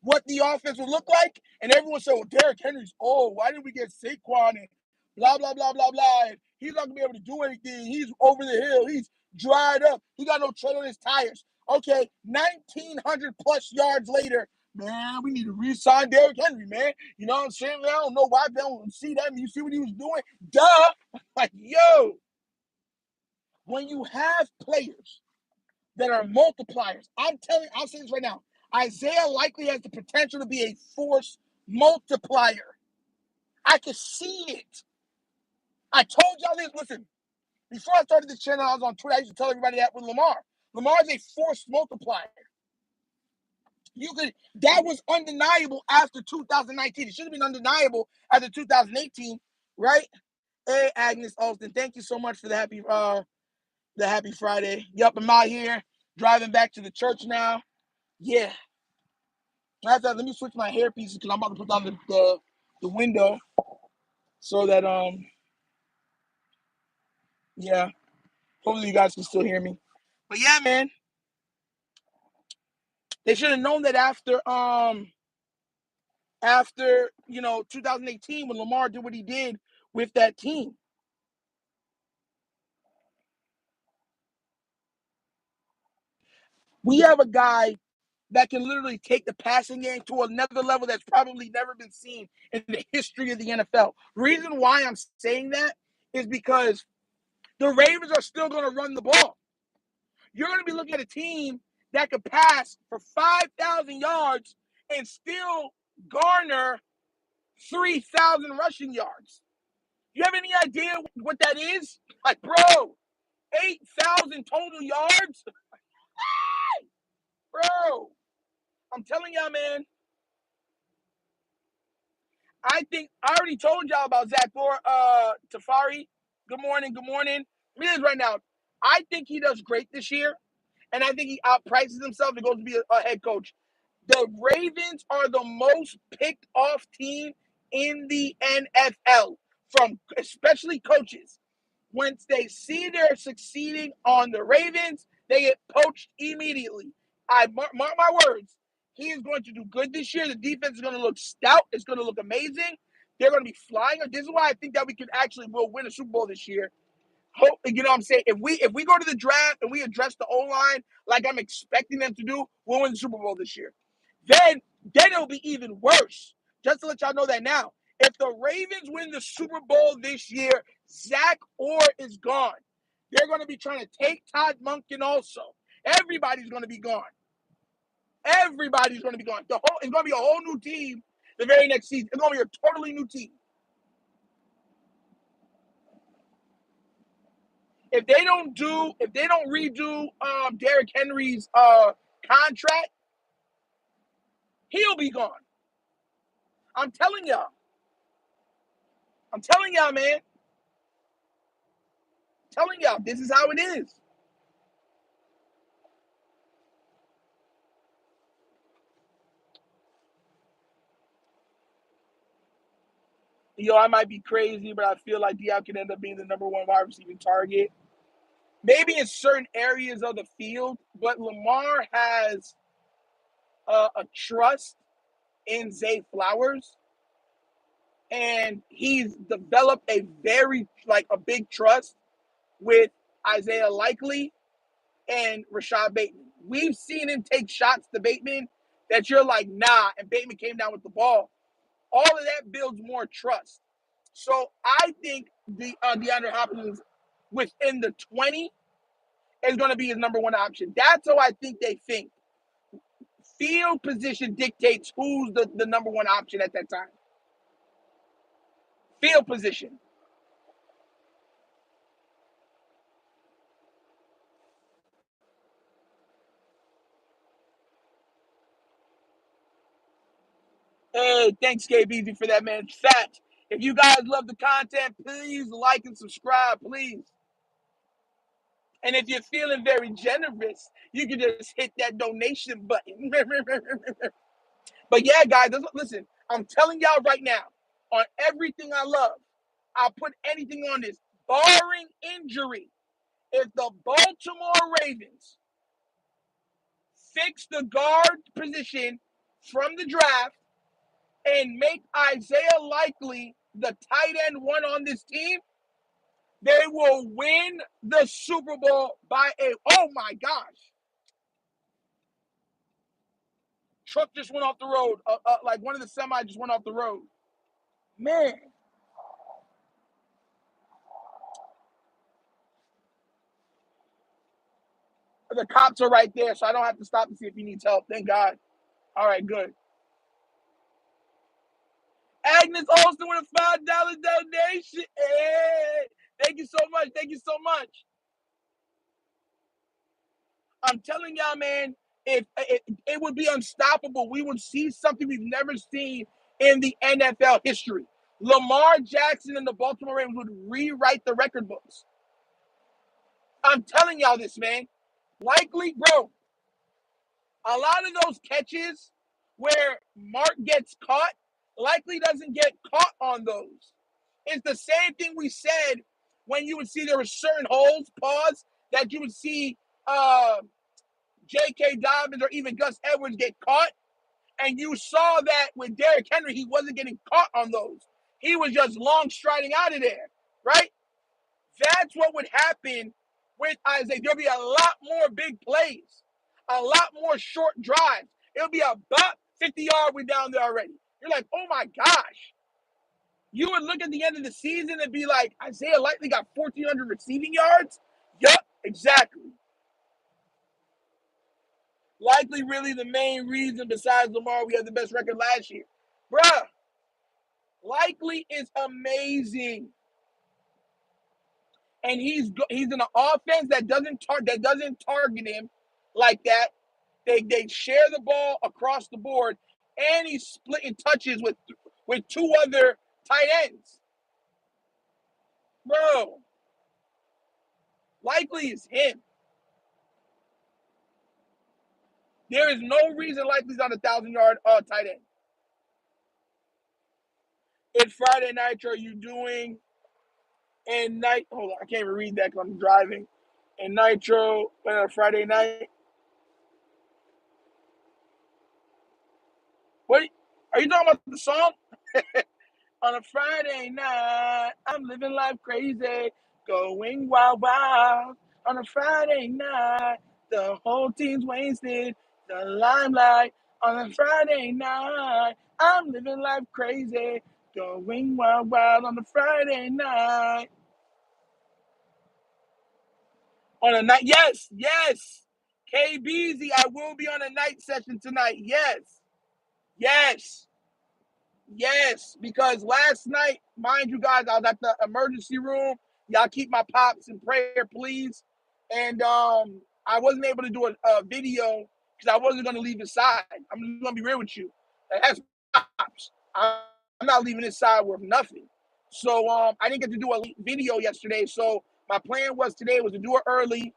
what the offense would look like, and everyone said, well, Derrick Henry's old. Why did we get Saquon and blah, blah, blah, blah, blah, and he's not going to be able to do anything. He's over the hill. He's dried up. He got no tread on his tires. Okay, 1,900 plus yards later, man, we need to re-sign Derrick Henry, man. You know what I'm saying? I don't know why they don't see that. You see what he was doing? Duh. Like, yo, when you have players that are multipliers, I'll say this right now. Isaiah Likely has the potential to be a force multiplier. I can see it. I told y'all this. Listen, before I started this channel, I was on Twitter. I used to tell everybody that with Lamar. Lamar is a force multiplier. That was undeniable after 2019. It should have been undeniable after 2018, right? Hey, Agnes Austin, thank you so much for the happy Friday. Yup, I'm out here driving back to the church now. Yeah. Let me switch my hair pieces because I'm about to put down the window so that yeah. Hopefully you guys can still hear me. But yeah, man. They should have known that after 2018 when Lamar did what he did with that team. We have a guy that can literally take the passing game to another level that's probably never been seen in the history of the NFL. Reason why I'm saying that is because the Ravens are still going to run the ball. You're going to be looking at a team that could pass for 5,000 yards and still garner 3,000 rushing yards. You have any idea what that is? Like, bro, 8,000 total yards? Bro, I'm telling y'all, man, I think I already told y'all about Zach Tafari. Good morning. Good morning. Let me do this right now. I think he does great this year, and I think he outprices himself and goes to be a head coach. The Ravens are the most picked off team in the NFL from especially coaches. Once they see they're succeeding on the Ravens, they get poached immediately. I mark my words. He is going to do good this year. The defense is going to look stout. It's going to look amazing. They're going to be flying. This is why I think that we will win a Super Bowl this year. Hope, you know what I'm saying? If we go to the draft and we address the O-line like I'm expecting them to do, we'll win the Super Bowl this year. Then it'll be even worse. Just to let y'all know that now. If the Ravens win the Super Bowl this year, Zach Orr is gone. They're going to be trying to take Todd Monken also. Everybody's going to be gone. Everybody's going to be gone. It's going to be a whole new team the very next season. It's going to be a totally new team. If they don't redo Derrick Henry's contract, he'll be gone. I'm telling y'all, man. Telling y'all, this is how it is. Yo, I might be crazy, but I feel like Diop can end up being the number one wide receiving target. Maybe in certain areas of the field, but Lamar has a trust in Zay Flowers, and he's developed a big trust with Isaiah Likely and Rashad Bateman. We've seen him take shots to Bateman that you're like, nah, and Bateman came down with the ball. All of that builds more trust. So I think the DeAndre Hopkins within the 20 is going to be his number one option. That's how I think they think. Field position dictates who's the number one option at that time. Field position. Hey, thanks, KBZ, for that, man. Fact. If you guys love the content, please like and subscribe, please. And if you're feeling very generous, you can just hit that donation button. But yeah, guys, listen, I'm telling y'all right now, on everything I love, I'll put anything on this, barring injury. If the Baltimore Ravens fix the guard position from the draft and make Isaiah Likely the tight end one on this team, they will win the Super Bowl by oh my gosh. Truck just went off the road. Like one of the semis just went off the road. Man. The cops are right there, so I don't have to stop to see if he needs help. Thank God. All right, good. Agnes Olsen with a $5 donation. Hey, thank you so much. Thank you so much. I'm telling y'all, man, if it would be unstoppable. We would see something we've never seen in the NFL history. Lamar Jackson and the Baltimore Ravens would rewrite the record books. I'm telling y'all this, man. Likely, bro, a lot of those catches where Mark gets caught, Likely doesn't get caught on those. It's the same thing we said when you would see there were certain holes, that you would see J.K. Dobbins or even Gus Edwards get caught. And you saw that with Derrick Henry, he wasn't getting caught on those. He was just long striding out of there, right? That's what would happen with Isaiah. There'll be a lot more big plays, a lot more short drives. It'll be about 50-yard we're down there already. You're like, oh my gosh. You would look at the end of the season and be like, Isaiah Likely got 1,400 receiving yards? Yup, exactly. Likely really the main reason besides Lamar we had the best record last year. Bruh, Likely is amazing. And he's in an offense that doesn't target him like that. They share the ball across the board, and he's splitting touches with with 2 other tight ends. Bro, Likely is him. There is no reason Likely's not a 1,000-yard tight end. It's Friday night. Are you doing and night? Hold on, I can't even read that because I'm driving. And Nitro Friday night. What are you talking about? The song? On a Friday night, I'm living life crazy, going wild, wild. On a Friday night, the whole team's wasted, the limelight. On a Friday night, I'm living life crazy, going wild, wild. On a Friday night. On a night, yes, yes. KBZ, I will be on a night session tonight. Yes, yes. Yes, because last night, mind you guys, I was at the emergency room. Y'all keep my pops in prayer, please. And I wasn't able to do a video because I wasn't going to leave his side. I'm just going to be real with you. That's pops. I'm not leaving his side with nothing. So I didn't get to do a video yesterday. So my plan was today was to do it early,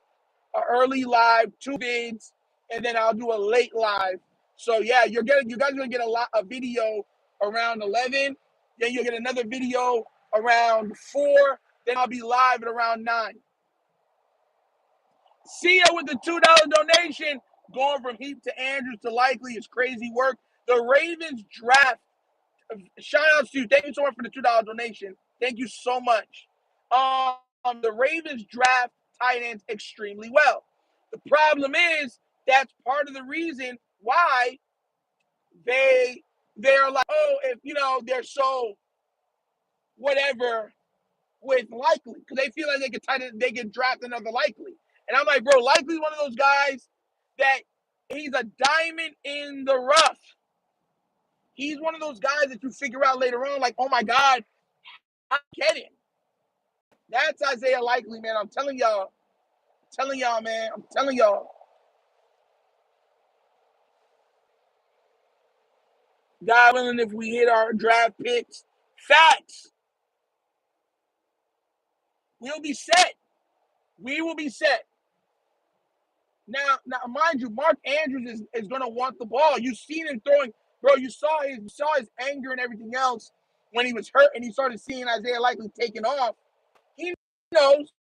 live, 2 vids, and then I'll do a late live. So yeah, you guys are gonna get a video around 11. Then you'll get another video around 4. Then I'll be live at around 9. See ya with the $2 donation. Going from Heap to Andrews to Likely is crazy work. The Ravens draft. Shout out to you. Thank you so much for the $2 donation. Thank you so much. The Ravens draft tight ends extremely well. The problem is that's part of the reason why they're like, oh, if they're so whatever with Likely because they feel like they can draft another Likely. And I'm like, bro, Likely's one of those guys that he's a diamond in the rough. He's one of those guys that you figure out later on, like, oh my God, I get him. That's Isaiah Likely, man. I'm telling y'all, man. I'm telling y'all. God willing, if we hit our draft picks, facts, we'll be set. We will be set. Now, mind you, Mark Andrews is going to want the ball. You've seen him throwing, bro. You saw his anger and everything else when he was hurt, and he started seeing Isaiah Likely taking off. He knows